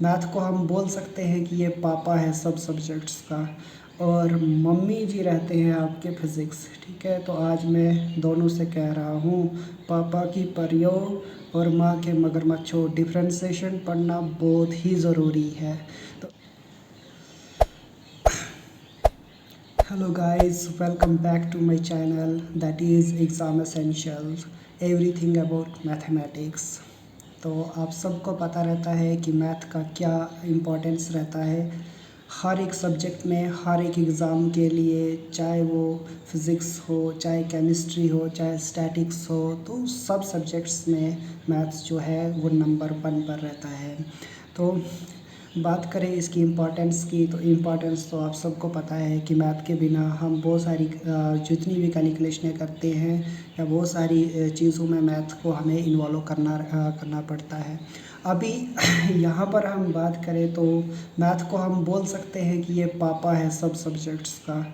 Math को हम बोल सकते हैं कि ये पापा है सब सब्जेक्ट्स का, और मम्मी जी रहते हैं आपके फिज़िक्स। ठीक है, तो आज मैं दोनों से कह रहा हूँ, पापा की परियों और माँ के मगरमच्छों, डिफ्रेंसिएशन पढ़ना बहुत ही ज़रूरी है। तो hello guys, welcome back to my channel that is exam essentials, everything about mathematics. तो आप सबको पता रहता है कि मैथ का क्या इम्पोर्टेंस रहता है हर एक सब्जेक्ट में, हर एक एग्ज़ाम के लिए, चाहे वो फिज़िक्स हो, चाहे केमिस्ट्री हो, चाहे स्टैटिक्स हो, तो सब सब्जेक्ट्स में मैथ्स जो है वो नंबर 1 पर रहता है। तो बात करें इसकी इम्पोर्टेंस की, तो इम्पोर्टेंस तो आप सबको पता है कि मैथ के बिना हम बहुत सारी जितनी भी कैलकुलेशनें करते हैं या बहुत सारी चीज़ों में मैथ को हमें इन्वॉल्व करना पड़ता है। अभी यहाँ पर हम बात करें तो मैथ को हम बोल सकते हैं कि ये पापा है सब सब्जेक्ट्स का,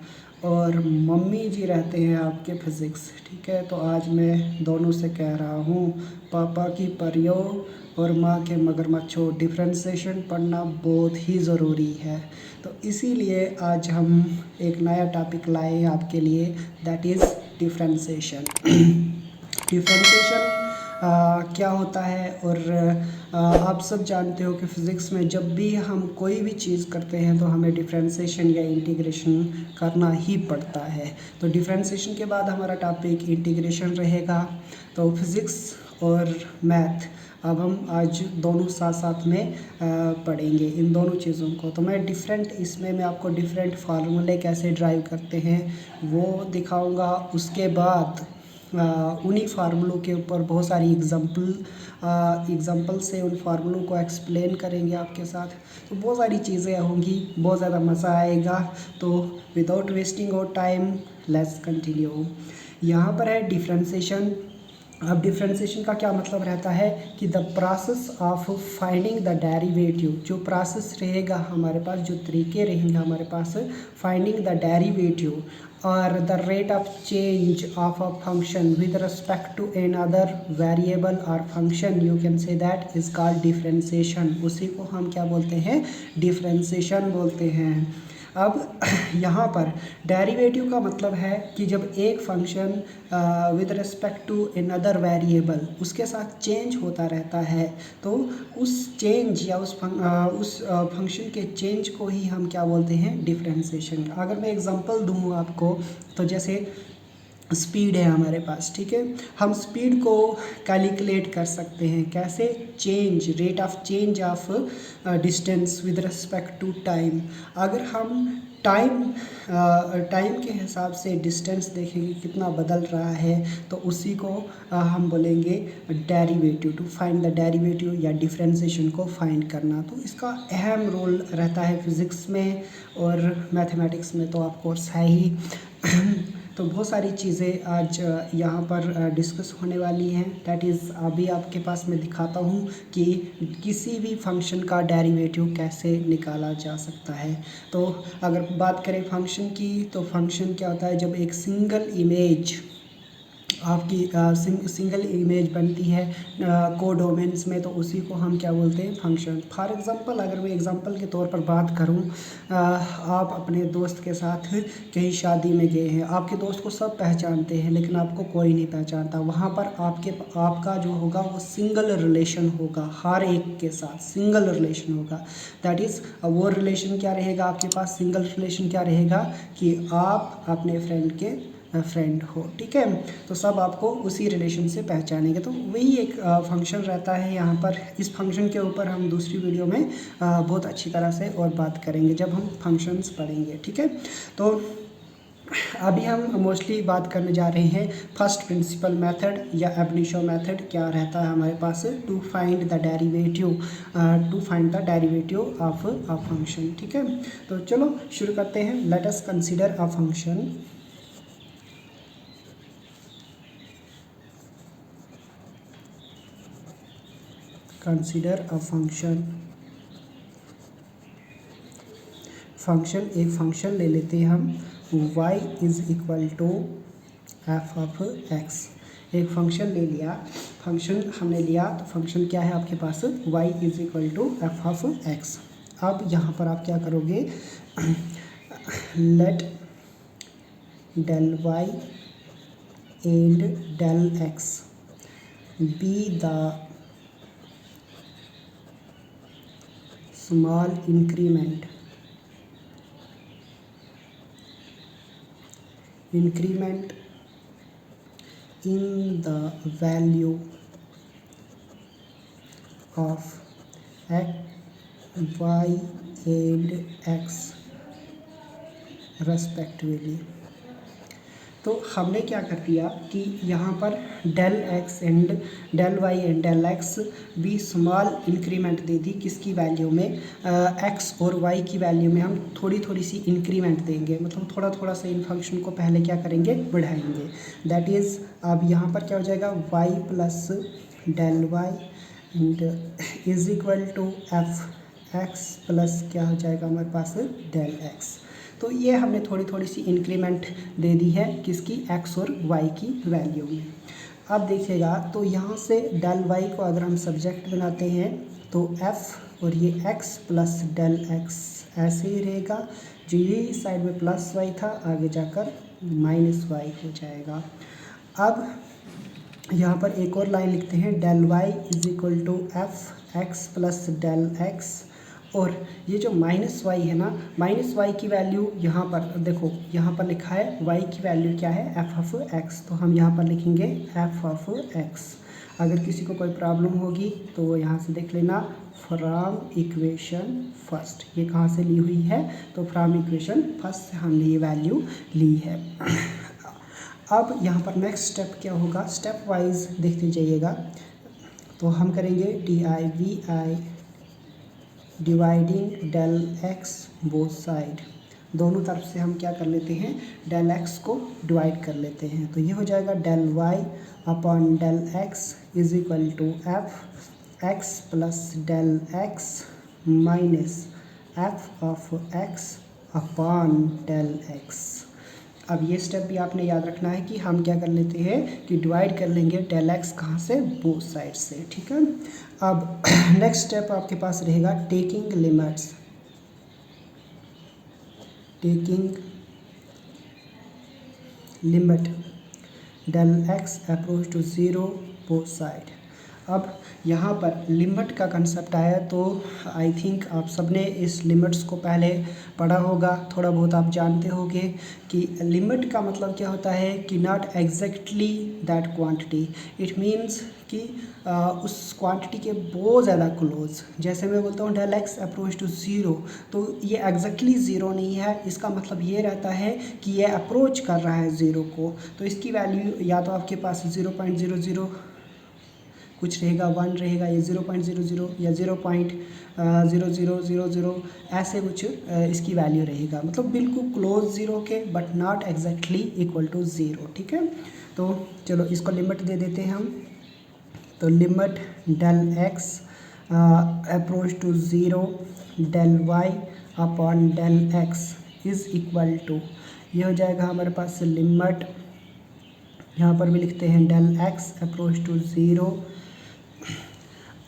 और मम्मी जी रहते हैं आपके फिज़िक्स। ठीक है, तो आज मैं दोनों से कह रहा हूँ, पापा की परियों और माँ के मगरमच्छों, डिफ्रेंसिएशन पढ़ना बहुत ही ज़रूरी है। तो इसीलिए आज हम एक नया टॉपिक लाए हैं आपके लिए, दैट इज़ डिफ्रेंसिएशन। डिफ्रेंसिएशन क्या होता है, और आप सब जानते हो कि फ़िज़िक्स में जब भी हम कोई भी चीज़ करते हैं तो हमें डिफ्रेंसिएशन या इंटीग्रेशन करना ही पड़ता है। तो डिफ्रेंसिएशन के बाद हमारा टॉपिक इंटीग्रेशन रहेगा। तो फिज़िक्स और मैथ अब हम आज दोनों साथ साथ में पढ़ेंगे इन दोनों चीज़ों को। तो मैं आपको डिफरेंट फार्मूले कैसे ड्राइव करते हैं वो दिखाऊंगा। उसके बाद उन्हीं फार्मूलों के ऊपर बहुत सारी एग्जांपल से उन फार्मूलों को एक्सप्लेन करेंगे आपके साथ। तो बहुत सारी चीज़ें होंगी, बहुत ज़्यादा मज़ा आएगा। तो without wasting our time, let's continue. यहाँ पर है डिफ्रेंसिएशन। अब डिफ्रेंसिएशन का क्या मतलब रहता है कि the process of finding the derivative, जो प्रोसेस रहेगा हमारे पास, जो तरीके रहेंगे हमारे पास फाइंडिंग द डेरिवेटिव और the rate of change of a function with respect to an other variable और function, you can say that is called differentiation. उसी को हम क्या बोलते हैं, डिफ्रेंसिएशन बोलते हैं। अब यहाँ पर डेरिवेटिव का मतलब है कि जब एक function with respect to another variable उसके साथ चेंज होता रहता है, तो उस चेंज या उस फंक्शन के चेंज को ही हम क्या बोलते हैं, डिफ्रेंसिएशन। अगर मैं एग्जांपल दूँ आपको, तो जैसे स्पीड है हमारे पास। ठीक है, हम स्पीड को कैलकुलेट कर सकते हैं कैसे, change, rate of change of distance with respect to time. अगर हम टाइम के हिसाब से डिस्टेंस देखेंगे कितना बदल रहा है, तो उसी को हम बोलेंगे derivative, to find the derivative या डिफ्रेंसिएशन को फाइंड करना। तो इसका अहम रोल रहता है फिज़िक्स में और मैथमेटिक्स में, तो ऑफ कोर्स है ही। तो बहुत सारी चीज़ें आज यहाँ पर डिस्कस होने वाली हैं। दैट इज़ अभी आपके पास मैं दिखाता हूँ कि किसी भी फंक्शन का डेरिवेटिव कैसे निकाला जा सकता है। तो अगर बात करें फंक्शन की, तो फंक्शन क्या होता है, जब एक सिंगल इमेज आपकी सिंगल इमेज बनती है कोडोमेन्स में, तो उसी को हम क्या बोलते हैं, फंक्शन। फॉर एग्जांपल, अगर मैं एग्जांपल के तौर पर बात करूं, आप अपने दोस्त के साथ कहीं शादी में गए हैं, आपके दोस्त को सब पहचानते हैं लेकिन आपको कोई नहीं पहचानता। वहाँ पर आपका जो होगा वो सिंगल रिलेशन होगा, हर एक के साथ सिंगल रिलेशन होगा। दैट इज़ वो रिलेशन क्या रहेगा आपके पास, सिंगल रिलेशन क्या रहेगा कि आप अपने फ्रेंड के फ्रेंड हो। ठीक है, तो सब आपको उसी रिलेशन से पहचानेंगे। तो वही एक फंक्शन रहता है यहाँ पर। इस फंक्शन के ऊपर हम दूसरी वीडियो में बहुत अच्छी तरह से और बात करेंगे जब हम फंक्शंस पढ़ेंगे। ठीक है, तो अभी हम मोस्टली बात करने जा रहे हैं फर्स्ट प्रिंसिपल मेथड या एब इनिशियो मेथड। क्या रहता है हमारे पास, to find the derivative of a function. ठीक है, तो चलो शुरू करते हैं। Let us consider a function. Consider a function एक फंक्शन ले लेते हैं हम, y is equal to F of X. एक फंक्शन ले लिया। फंक्शन हमने लिया, तो फंक्शन क्या है आपके पास, y is equal to F of x. अब यहाँ पर आप क्या करोगे, let del y and del x be the small increment in the value of x, y and x respectively। तो हमने क्या कर दिया कि यहाँ पर del x and del y and del x भी स्मॉल इंक्रीमेंट दे दी, किसकी वैल्यू में, एक्स और वाई की वैल्यू में हम थोड़ी थोड़ी सी इंक्रीमेंट देंगे, मतलब थोड़ा थोड़ा सा इन फंक्शन को पहले क्या करेंगे, बढ़ाएंगे। दैट इज़ अब यहाँ पर क्या हो जाएगा, y plus del y and is equal to f x plus क्या हो जाएगा हमारे पास, डेल एक्स। तो ये हमने थोड़ी थोड़ी सी इंक्रीमेंट दे दी है किसकी, एक्स और वाई की वैल्यू में। अब देखिएगा, तो यहाँ से डेल वाई को अगर हम सब्जेक्ट बनाते हैं तो एफ और ये एक्स प्लस डेल एक्स ऐसे ही रहेगा, जो ये साइड में प्लस वाई था आगे जाकर माइनस वाई हो जाएगा। अब यहाँ पर एक और लाइन लिखते हैं, del y is equal to f x plus del x, और ये जो माइनस वाई है ना, माइनस वाई की वैल्यू यहाँ पर देखो, यहाँ पर लिखा है वाई की वैल्यू क्या है, एफ ऑफ एक्स, तो हम यहाँ पर लिखेंगे एफ ऑफ एक्स। अगर किसी को कोई प्रॉब्लम होगी तो वो यहाँ से देख लेना, फ्रॉम इक्वेशन फर्स्ट, ये कहाँ से ली हुई है, तो फ्रॉम इक्वेशन फर्स्ट से हमने ये वैल्यू ली है। अब यहाँ पर नेक्स्ट स्टेप क्या होगा, स्टेप वाइज देखते जाइएगा। तो हम करेंगे d i v i dividing del x both side, दोनों तरफ से हम क्या कर लेते हैं, डेल एक्स को डिवाइड कर लेते हैं। तो ये हो जाएगा del y upon del x is equal to f x plus del x minus F of x upon del x. अब ये स्टेप भी आपने याद रखना है कि हम क्या कर लेते हैं कि डिवाइड कर लेंगे डेल एक्स कहाँ से, बोथ साइड से, ठीक है। अब नेक्स्ट स्टेप आपके पास रहेगा taking limits, taking limit del x approach to zero both side. अब यहाँ पर लिमिट का कंसेप्ट आया, तो आई थिंक आप सबने इस लिमिट्स को पहले पढ़ा होगा, थोड़ा बहुत आप जानते होंगे कि लिमिट का मतलब क्या होता है कि not exactly that quantity, it means कि उस क्वांटिटी के बहुत ज़्यादा क्लोज। जैसे मैं बोलता हूँ del x approach to zero, तो ये एग्जैक्टली ज़ीरो नहीं है, इसका मतलब ये रहता है कि ये अप्रोच कर रहा है ज़ीरो को। तो इसकी वैल्यू या तो आपके पास 0.00 कुछ रहेगा, 1 रहेगा, या 0.00 या 0.0000 ऐसे कुछ इसकी वैल्यू रहेगा, मतलब बिल्कुल क्लोज ज़ीरो के, but not exactly equal to zero, ठीक है। तो चलो इसको लिमिट दे देते हैं हम। तो limit del x approach to zero del y upon del x is equal to, ये हो जाएगा हमारे पास लिमिट, यहाँ पर भी लिखते हैं del x approach to zero,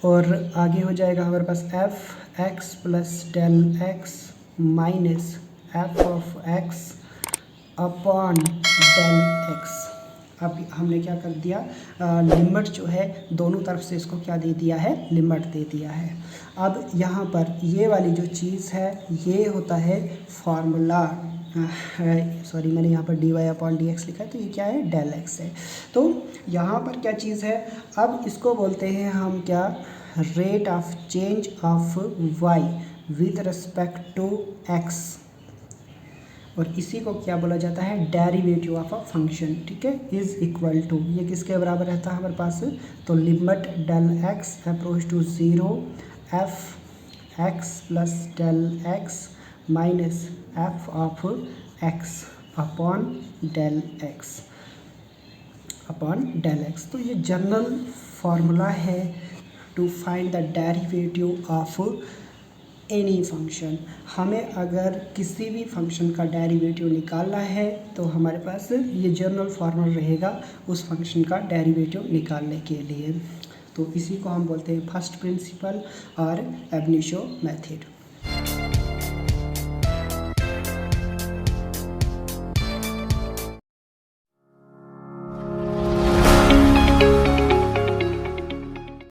और आगे हो जाएगा हमारे पास F x plus del x minus F of x upon del x. अब हमने क्या कर दिया, लिमिट जो है दोनों तरफ से इसको क्या दे दिया है, लिमिट दे दिया है। अब यहाँ पर ये वाली जो चीज़ है ये होता है फार्मूला, सॉरी मैंने यहाँ पर d y upon d x लिखा है, तो ये क्या है, डेल एक्स है। तो यहाँ पर क्या चीज़ है, अब इसको बोलते हैं हम क्या, rate of change of y with respect to x, और इसी को क्या बोला जाता है, डेरिवेटिव ऑफ अ फंक्शन, ठीक है, इज इक्वल टू, ये किसके बराबर रहता है हमारे पास, तो limit del x approach to zero f x plus del x minus F of x upon del x, upon del x. तो ये जनरल फार्मूला है to find the derivative of any function. हमें अगर किसी भी फंक्शन का derivative निकालना है तो हमारे पास ये जनरल फार्मूला रहेगा उस फंक्शन का डेरिवेटिव निकालने के लिए। तो इसी को हम बोलते हैं फर्स्ट प्रिंसिपल और एब इनिशियो मेथड।